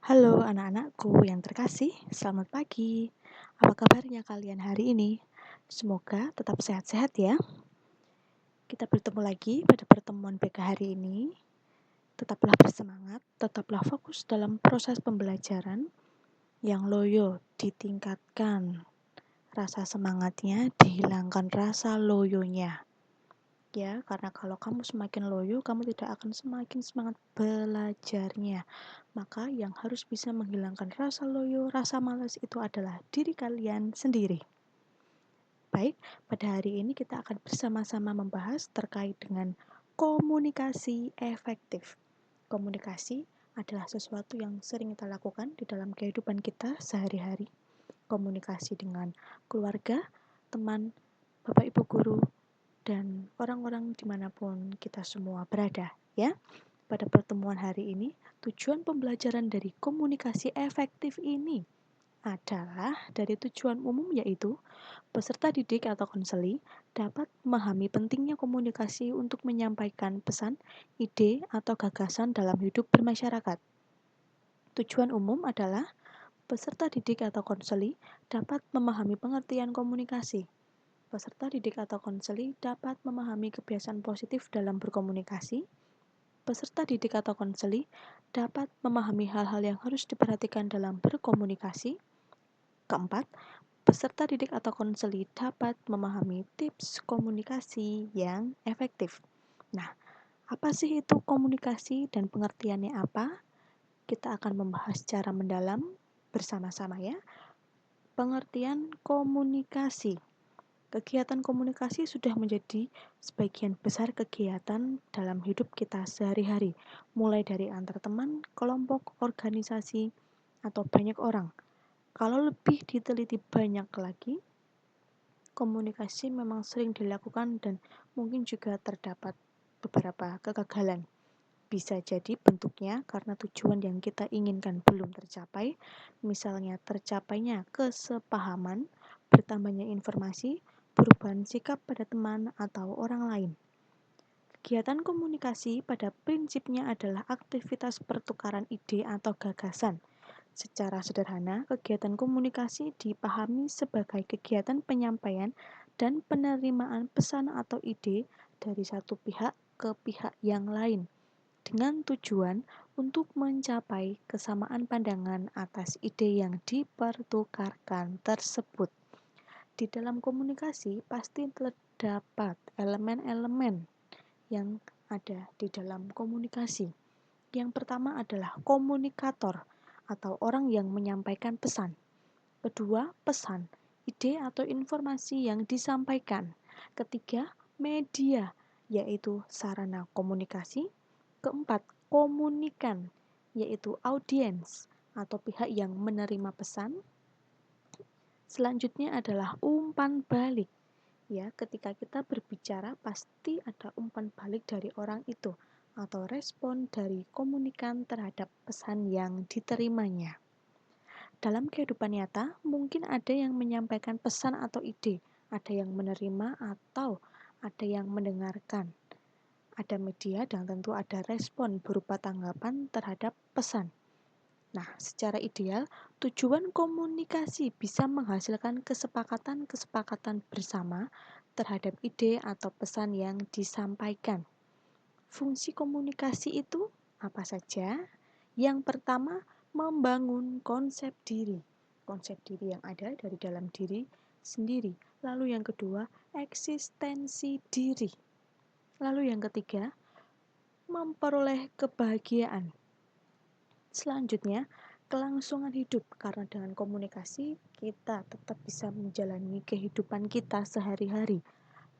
Halo anak-anakku yang terkasih, selamat pagi. Apa kabarnya kalian hari ini? Semoga tetap sehat-sehat ya. Kita bertemu lagi pada pertemuan BK hari ini. Tetaplah bersemangat, tetaplah fokus dalam proses pembelajaran. Yang loyo ditingkatkan, rasa semangatnya dihilangkan rasa loyonya. Ya, karena kalau kamu semakin loyo, kamu tidak akan semakin semangat belajarnya. Maka yang harus bisa menghilangkan rasa loyo, rasa malas itu adalah diri kalian sendiri. Baik, pada hari ini kita akan bersama-sama membahas terkait dengan komunikasi efektif. Komunikasi adalah sesuatu yang sering kita lakukan di dalam kehidupan kita sehari-hari. Komunikasi dengan keluarga, teman, bapak ibu guru, dan orang-orang dimanapun kita semua berada, ya. Pada pertemuan hari ini, tujuan pembelajaran dari komunikasi efektif ini adalah dari tujuan umum, yaitu peserta didik atau konseli dapat memahami pentingnya komunikasi untuk menyampaikan pesan, ide, atau gagasan dalam hidup bermasyarakat. Tujuan umum adalah peserta didik atau konseli dapat memahami pengertian komunikasi. Peserta didik atau konseli dapat memahami kebiasaan positif dalam berkomunikasi. Peserta didik atau konseli dapat memahami hal-hal yang harus diperhatikan dalam berkomunikasi. Keempat, peserta didik atau konseli dapat memahami tips komunikasi yang efektif. Nah, apa sih itu komunikasi dan pengertiannya apa? Kita akan membahas secara mendalam bersama-sama ya. Pengertian komunikasi. Kegiatan komunikasi sudah menjadi sebagian besar kegiatan dalam hidup kita sehari-hari, mulai dari antar teman, kelompok, organisasi, atau banyak orang. Kalau lebih diteliti banyak lagi, komunikasi memang sering dilakukan dan mungkin juga terdapat beberapa kegagalan. Bisa jadi bentuknya karena tujuan yang kita inginkan belum tercapai, misalnya tercapainya kesepahaman, bertambahnya informasi, perubahan sikap pada teman atau orang lain. Kegiatan komunikasi pada prinsipnya adalah aktivitas pertukaran ide atau gagasan. Secara sederhana, kegiatan komunikasi dipahami sebagai kegiatan penyampaian dan penerimaan pesan atau ide dari satu pihak ke pihak yang lain, dengan tujuan untuk mencapai kesamaan pandangan atas ide yang dipertukarkan tersebut. Di dalam komunikasi pasti terdapat elemen-elemen yang ada di dalam komunikasi. Yang pertama adalah komunikator atau orang yang menyampaikan pesan. Kedua, pesan, ide atau informasi yang disampaikan. Ketiga, media, yaitu sarana komunikasi. Keempat, komunikan, yaitu audiens atau pihak yang menerima pesan. Selanjutnya adalah umpan balik. Ya, ketika kita berbicara pasti ada umpan balik dari orang itu atau respon dari komunikan terhadap pesan yang diterimanya. Dalam kehidupan nyata, mungkin ada yang menyampaikan pesan atau ide, ada yang menerima atau ada yang mendengarkan. Ada media dan tentu ada respon berupa tanggapan terhadap pesan. Nah, secara ideal, tujuan komunikasi bisa menghasilkan kesepakatan-kesepakatan bersama terhadap ide atau pesan yang disampaikan. Fungsi komunikasi itu apa saja? Yang pertama, membangun konsep diri. Konsep diri yang ada dari dalam diri sendiri. Lalu yang kedua, eksistensi diri. Lalu yang ketiga, memperoleh kebahagiaan. Selanjutnya, kelangsungan hidup, karena dengan komunikasi kita tetap bisa menjalani kehidupan kita sehari-hari.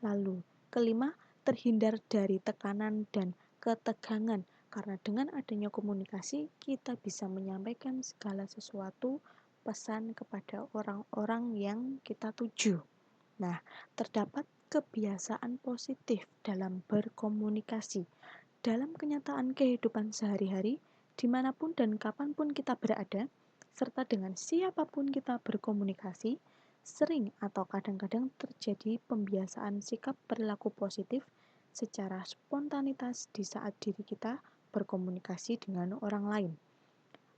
Lalu, kelima, terhindar dari tekanan dan ketegangan, karena dengan adanya komunikasi kita bisa menyampaikan segala sesuatu pesan kepada orang-orang yang kita tuju. Nah, terdapat kebiasaan positif dalam berkomunikasi. Dalam kenyataan kehidupan sehari-hari, dimanapun dan kapanpun kita berada, serta dengan siapapun kita berkomunikasi, sering atau kadang-kadang terjadi pembiasaan sikap perilaku positif secara spontanitas di saat diri kita berkomunikasi dengan orang lain.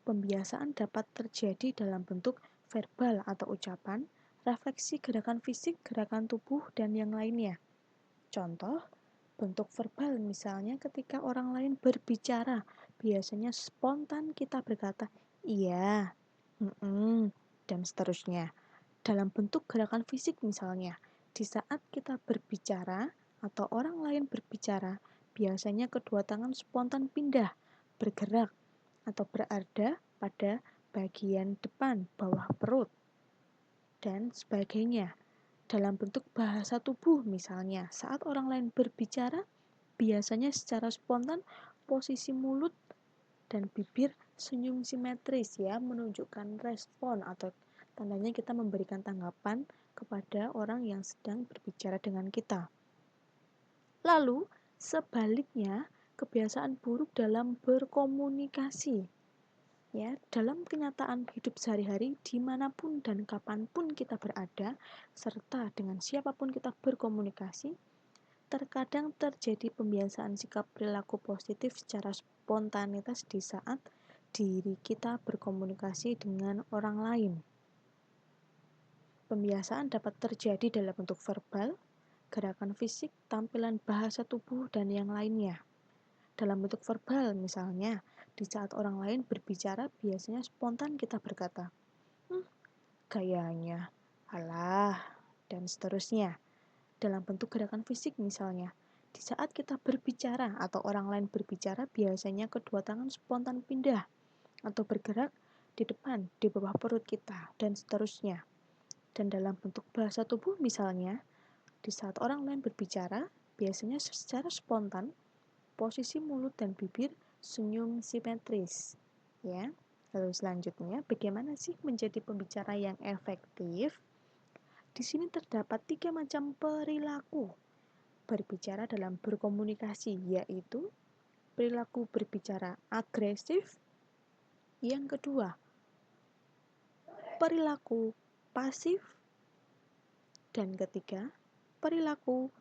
Pembiasaan dapat terjadi dalam bentuk verbal atau ucapan, refleksi gerakan fisik, gerakan tubuh, dan yang lainnya. Contoh, bentuk verbal misalnya ketika orang lain berbicara, biasanya spontan kita berkata, iya, dan seterusnya. Dalam bentuk gerakan fisik misalnya, di saat kita berbicara atau orang lain berbicara, biasanya kedua tangan spontan pindah, bergerak, atau berada pada bagian depan bawah perut, dan sebagainya. Dalam bentuk bahasa tubuh misalnya, saat orang lain berbicara, biasanya secara spontan posisi mulut dan bibir senyum simetris ya, menunjukkan respon atau tandanya kita memberikan tanggapan kepada orang yang sedang berbicara dengan kita. Lalu, sebaliknya, kebiasaan buruk dalam berkomunikasi. Ya, dalam kenyataan hidup sehari-hari, dimanapun dan kapanpun kita berada, serta dengan siapapun kita berkomunikasi, terkadang terjadi pembiasaan sikap perilaku positif secara spontanitas di saat diri kita berkomunikasi dengan orang lain. Pembiasaan dapat terjadi dalam bentuk verbal, gerakan fisik, tampilan bahasa tubuh, dan yang lainnya. Dalam bentuk verbal misalnya, di saat orang lain berbicara biasanya spontan kita berkata, gayanya, alah, dan seterusnya. Dalam bentuk gerakan fisik misalnya, di saat kita berbicara atau orang lain berbicara biasanya kedua tangan spontan pindah atau bergerak di depan, di bawah perut kita, dan seterusnya. Dan dalam bentuk bahasa tubuh misalnya, di saat orang lain berbicara biasanya secara spontan posisi mulut dan bibir senyum simetris. Ya. Lalu selanjutnya, bagaimana sih menjadi pembicara yang efektif? Di sini terdapat 3 macam perilaku berbicara dalam berkomunikasi, yaitu perilaku berbicara agresif, yang kedua, perilaku pasif, dan ketiga, perilaku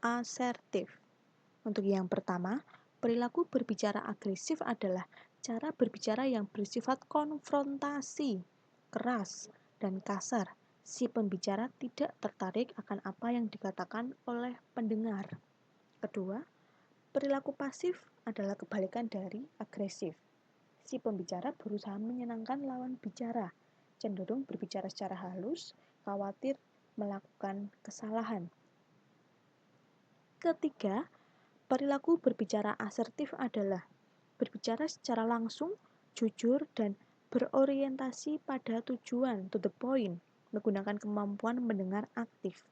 asertif. Untuk yang pertama, perilaku berbicara agresif adalah cara berbicara yang bersifat konfrontasi, keras, dan kasar. Si pembicara tidak tertarik akan apa yang dikatakan oleh pendengar. Kedua, perilaku pasif adalah kebalikan dari agresif. Si pembicara berusaha menyenangkan lawan bicara, cenderung berbicara secara halus, khawatir melakukan kesalahan. Ketiga, perilaku berbicara asertif adalah berbicara secara langsung, jujur, dan berorientasi pada tujuan, to the point, menggunakan kemampuan mendengar aktif.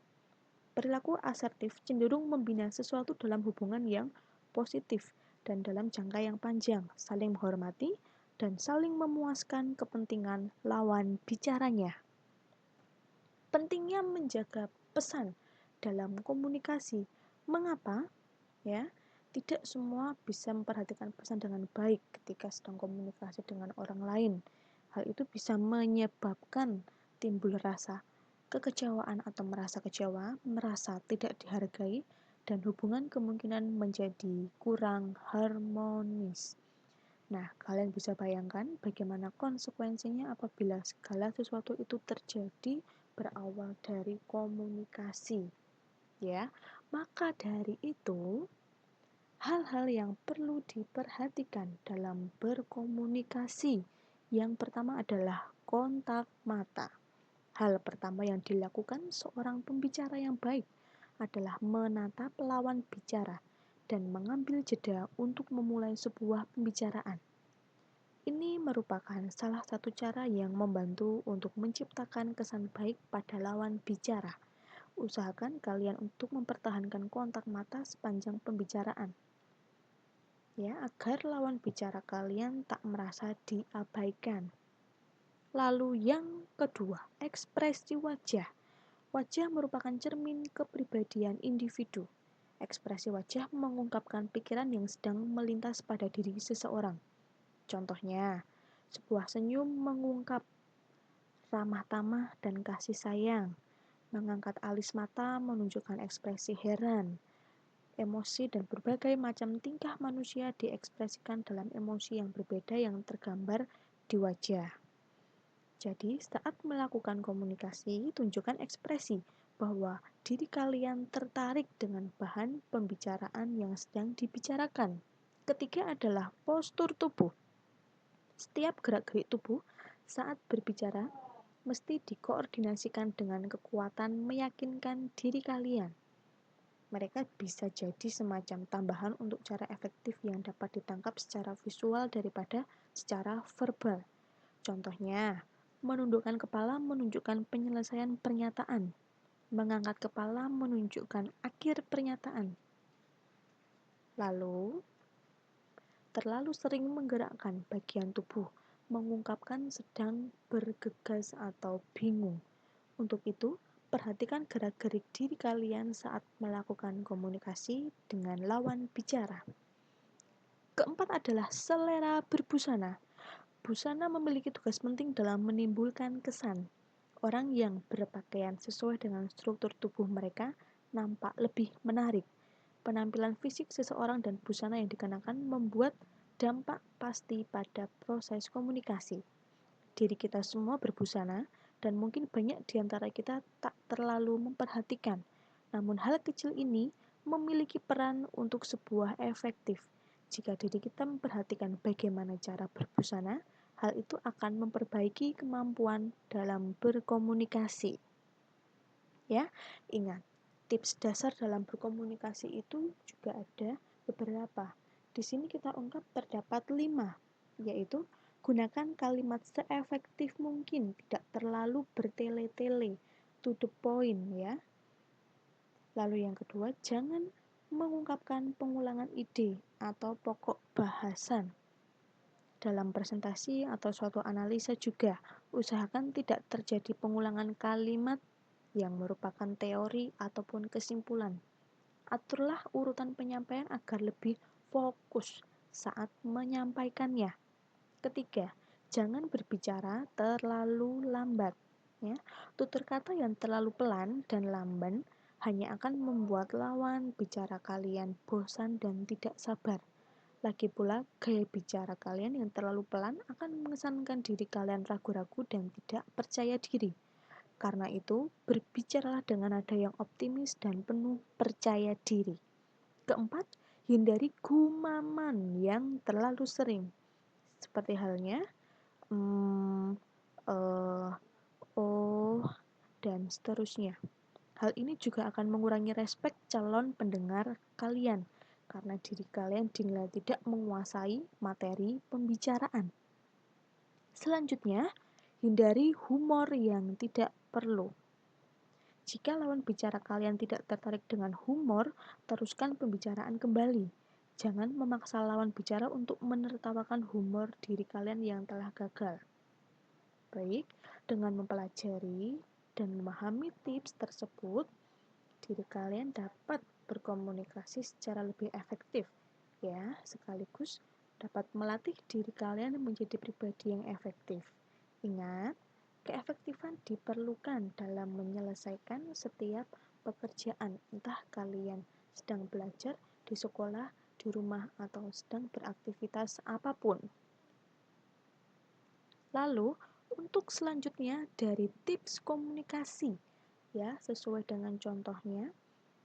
Perilaku asertif cenderung membina sesuatu dalam hubungan yang positif dan dalam jangka yang panjang, saling menghormati, dan saling memuaskan kepentingan lawan bicaranya. Pentingnya menjaga pesan dalam komunikasi. Mengapa? Ya, tidak semua bisa memperhatikan pesan dengan baik ketika sedang komunikasi dengan orang lain. Hal itu bisa menyebabkan timbul rasa kekecewaan atau merasa kecewa, merasa tidak dihargai, dan hubungan kemungkinan menjadi kurang harmonis. Nah, kalian bisa bayangkan bagaimana konsekuensinya apabila segala sesuatu itu terjadi berawal dari komunikasi. Ya, maka dari itu hal-hal yang perlu diperhatikan dalam berkomunikasi. Yang pertama adalah kontak mata. Hal pertama yang dilakukan seorang pembicara yang baik adalah menatap lawan bicara dan mengambil jeda untuk memulai sebuah pembicaraan. Ini merupakan salah satu cara yang membantu untuk menciptakan kesan baik pada lawan bicara. Usahakan kalian untuk mempertahankan kontak mata sepanjang pembicaraan, ya, agar lawan bicara kalian tak merasa diabaikan. Lalu yang kedua, ekspresi wajah. Wajah merupakan cermin kepribadian individu. Ekspresi wajah mengungkapkan pikiran yang sedang melintas pada diri seseorang. Contohnya, sebuah senyum mengungkap ramah tamah dan kasih sayang. Mengangkat alis mata menunjukkan ekspresi heran. Emosi dan berbagai macam tingkah manusia diekspresikan dalam emosi yang berbeda yang tergambar di wajah. Jadi, saat melakukan komunikasi, tunjukkan ekspresi bahwa diri kalian tertarik dengan bahan pembicaraan yang sedang dibicarakan. Ketiga adalah postur tubuh. Setiap gerak-gerik tubuh saat berbicara mesti dikoordinasikan dengan kekuatan meyakinkan diri kalian. Mereka bisa jadi semacam tambahan untuk cara efektif yang dapat ditangkap secara visual daripada secara verbal. Contohnya, menundukkan kepala menunjukkan penyelesaian pernyataan. Mengangkat kepala menunjukkan akhir pernyataan. Lalu, terlalu sering menggerakkan bagian tubuh, mengungkapkan sedang bergegas atau bingung. Untuk itu, perhatikan gerak-gerik diri kalian saat melakukan komunikasi dengan lawan bicara. Keempat adalah selera berbusana. Busana memiliki tugas penting dalam menimbulkan kesan. Orang yang berpakaian sesuai dengan struktur tubuh mereka nampak lebih menarik. Penampilan fisik seseorang dan busana yang dikenakan membuat dampak pasti pada proses komunikasi. Diri kita semua berbusana, dan mungkin banyak di antara kita tak terlalu memperhatikan. Namun hal kecil ini memiliki peran untuk sebuah efektif. Jika diri kita memperhatikan bagaimana cara berbusana, hal itu akan memperbaiki kemampuan dalam berkomunikasi. Ya, ingat, tips dasar dalam berkomunikasi itu juga ada beberapa. Di sini kita ungkap terdapat 5, yaitu gunakan kalimat seefektif mungkin, tidak terlalu bertele-tele, to the point ya. Lalu yang kedua, jangan mengungkapkan pengulangan ide atau pokok bahasan. Dalam presentasi atau suatu analisa juga, usahakan tidak terjadi pengulangan kalimat yang merupakan teori ataupun kesimpulan. Aturlah urutan penyampaian agar lebih fokus saat menyampaikannya. Ketiga, jangan berbicara terlalu lambat. Ya. Tutur kata yang terlalu pelan dan lamban hanya akan membuat lawan bicara kalian bosan dan tidak sabar. Lagi pula, gaya bicara kalian yang terlalu pelan akan mengesankan diri kalian ragu-ragu dan tidak percaya diri. Karena itu, berbicaralah dengan nada yang optimis dan penuh percaya diri. Keempat, hindari gumaman yang terlalu sering. Seperti halnya, oh, dan seterusnya. Hal ini juga akan mengurangi respek calon pendengar kalian, karena diri kalian dinilai tidak menguasai materi pembicaraan. Selanjutnya, hindari humor yang tidak perlu. Jika lawan bicara kalian tidak tertarik dengan humor, teruskan pembicaraan kembali. Jangan memaksa lawan bicara untuk menertawakan humor diri kalian yang telah gagal. Baik, dengan mempelajari dan memahami tips tersebut, diri kalian dapat berkomunikasi secara lebih efektif, ya, sekaligus dapat melatih diri kalian menjadi pribadi yang efektif. Ingat, keefektifan diperlukan dalam menyelesaikan setiap pekerjaan, entah kalian sedang belajar di sekolah, di rumah, atau sedang beraktivitas apapun. Lalu, untuk selanjutnya dari tips komunikasi, ya, sesuai dengan contohnya,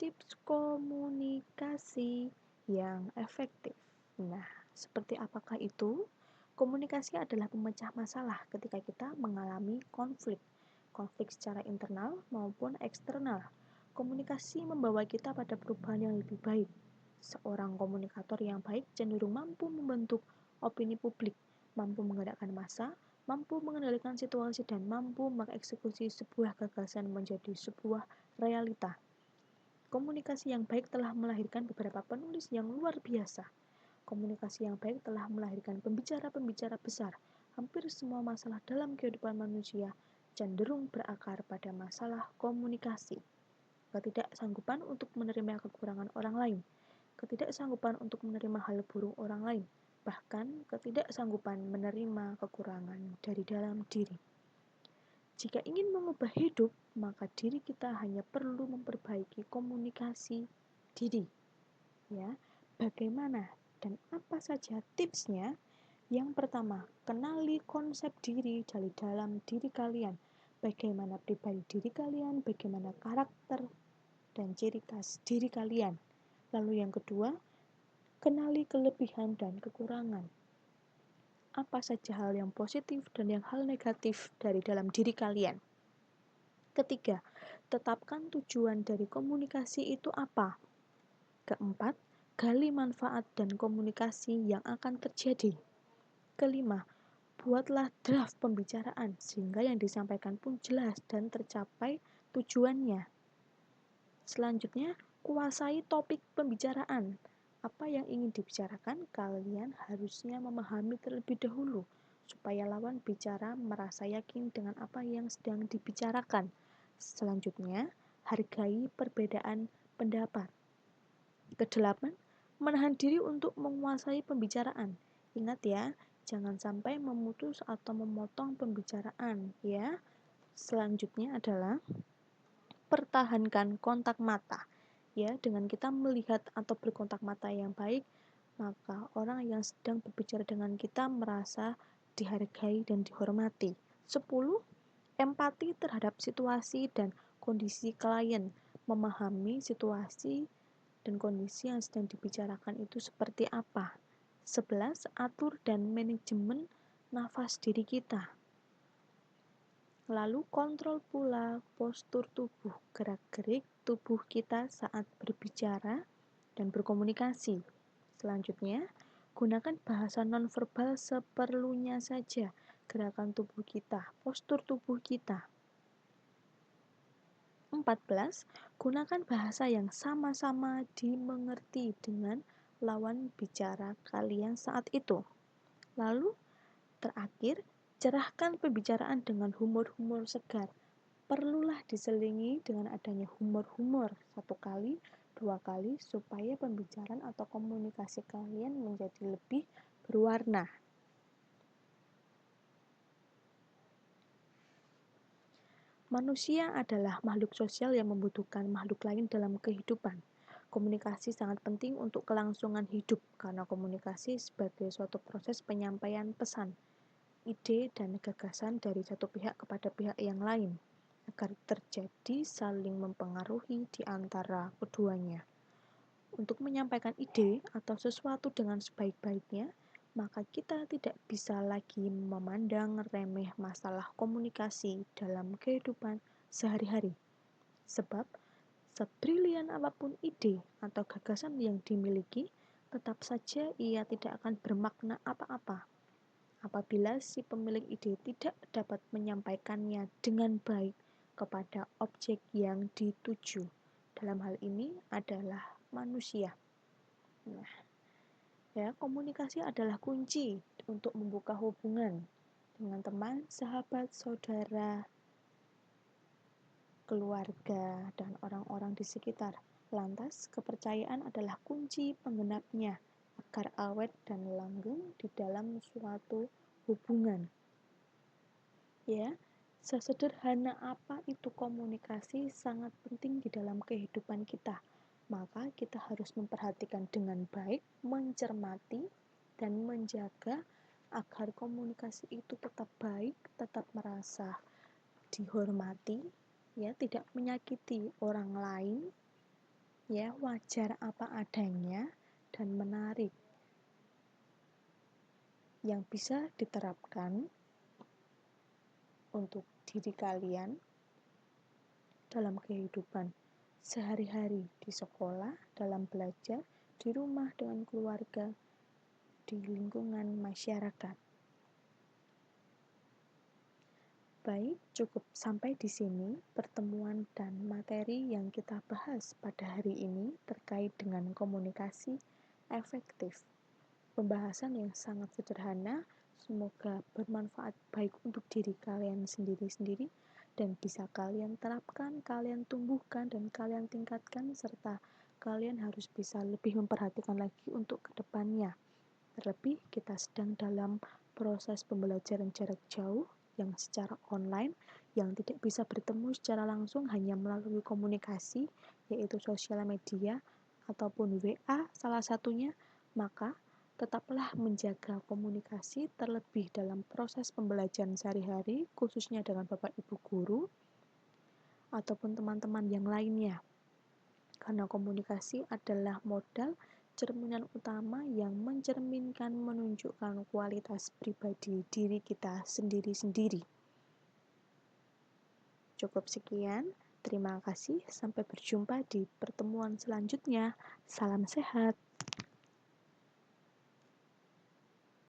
tips komunikasi yang efektif. Nah, seperti apakah itu? Komunikasi adalah pemecah masalah ketika kita mengalami konflik secara internal maupun eksternal. Komunikasi membawa kita pada perubahan yang lebih baik. Seorang komunikator yang baik cenderung mampu membentuk opini publik, mampu menggerakkan massa, mampu mengendalikan situasi, dan mampu mengeksekusi sebuah gagasan menjadi sebuah realita. Komunikasi yang baik telah melahirkan beberapa penulis yang luar biasa. Komunikasi yang baik telah melahirkan pembicara-pembicara besar. Hampir semua masalah dalam kehidupan manusia cenderung berakar pada masalah komunikasi. Ketidaksanggupan untuk menerima kekurangan orang lain, ketidaksanggupan untuk menerima hal buruk orang lain, bahkan ketidaksanggupan menerima kekurangan dari dalam diri. Jika ingin mengubah hidup, maka diri kita hanya perlu memperbaiki komunikasi diri. Ya, bagaimana dan apa saja tipsnya? Yang pertama, kenali konsep diri dari dalam diri kalian. Bagaimana pribadi diri kalian, bagaimana karakter dan ciri khas diri kalian. Lalu yang kedua, kenali kelebihan dan kekurangan. Apa saja hal yang positif dan yang hal negatif dari dalam diri kalian. Ketiga, tetapkan tujuan dari komunikasi itu apa. Keempat, gali manfaat dan komunikasi yang akan terjadi. Kelima, buatlah draft pembicaraan sehingga yang disampaikan pun jelas dan tercapai tujuannya. Selanjutnya, kuasai topik pembicaraan. Apa yang ingin dibicarakan, kalian harusnya memahami terlebih dahulu supaya lawan bicara merasa yakin dengan apa yang sedang dibicarakan. Selanjutnya, hargai perbedaan pendapat. Kedelapan, menahan diri untuk menguasai pembicaraan. Ingat ya, jangan sampai memutus atau memotong pembicaraan ya. Selanjutnya adalah pertahankan kontak mata. Ya, dengan kita melihat atau berkontak mata yang baik, maka orang yang sedang berbicara dengan kita merasa dihargai dan dihormati. 10. Empati terhadap situasi dan kondisi klien. Memahami situasi dan kondisi yang sedang dibicarakan itu seperti apa. 11. Atur dan manajemen nafas diri kita. Lalu kontrol pula postur tubuh, gerak-gerik tubuh kita saat berbicara dan berkomunikasi. Selanjutnya, gunakan bahasa nonverbal seperlunya saja, gerakan tubuh kita, postur tubuh kita. 14. Gunakan bahasa yang sama-sama dimengerti dengan lawan bicara kalian saat itu. Lalu, terakhir, cerahkan pembicaraan dengan humor-humor segar. Perlulah diselingi dengan adanya humor-humor 1 kali, 2 kali, supaya pembicaraan atau komunikasi kalian menjadi lebih berwarna. Manusia adalah makhluk sosial yang membutuhkan makhluk lain dalam kehidupan. Komunikasi sangat penting untuk kelangsungan hidup, karena komunikasi sebagai suatu proses penyampaian pesan, ide, dan gagasan dari satu pihak kepada pihak yang lain, agar terjadi saling mempengaruhi di antara keduanya. Untuk menyampaikan ide atau sesuatu dengan sebaik-baiknya, maka kita tidak bisa lagi memandang remeh masalah komunikasi dalam kehidupan sehari-hari. Sebab, sebrilian apapun ide atau gagasan yang dimiliki, tetap saja ia tidak akan bermakna apa-apa apabila si pemilik ide tidak dapat menyampaikannya dengan baik kepada objek yang dituju. Dalam hal ini adalah manusia. Nah, ya, komunikasi adalah kunci untuk membuka hubungan dengan teman, sahabat, saudara, keluarga, dan orang-orang di sekitar. Lantas, kepercayaan adalah kunci penggenapnya agar awet dan langgeng di dalam suatu hubungan. Ya, sesederhana apa itu komunikasi sangat penting di dalam kehidupan kita. Maka kita harus memperhatikan dengan baik, mencermati, dan menjaga agar komunikasi itu tetap baik, tetap merasa dihormati, ya, tidak menyakiti orang lain, ya, wajar apa adanya, dan menarik. Yang bisa diterapkan untuk diri kalian dalam kehidupan sehari-hari di sekolah, dalam belajar, di rumah dengan keluarga, di lingkungan masyarakat. Baik, cukup sampai di sini pertemuan dan materi yang kita bahas pada hari ini terkait dengan komunikasi efektif. Pembahasan yang sangat sederhana, semoga bermanfaat baik untuk diri kalian sendiri-sendiri dan bisa kalian terapkan, kalian tumbuhkan, dan kalian tingkatkan, serta kalian harus bisa lebih memperhatikan lagi untuk kedepannya. Terlebih kita sedang dalam proses pembelajaran jarak jauh yang secara online, yang tidak bisa bertemu secara langsung hanya melalui komunikasi, yaitu sosial media ataupun WA salah satunya, maka Tetaplah menjaga komunikasi terlebih dalam proses pembelajaran sehari-hari, khususnya dengan Bapak Ibu guru ataupun teman-teman yang lainnya. Karena komunikasi adalah modal cerminan utama yang mencerminkan menunjukkan kualitas pribadi diri kita sendiri-sendiri. Cukup sekian, terima kasih, sampai berjumpa di pertemuan selanjutnya. Salam sehat.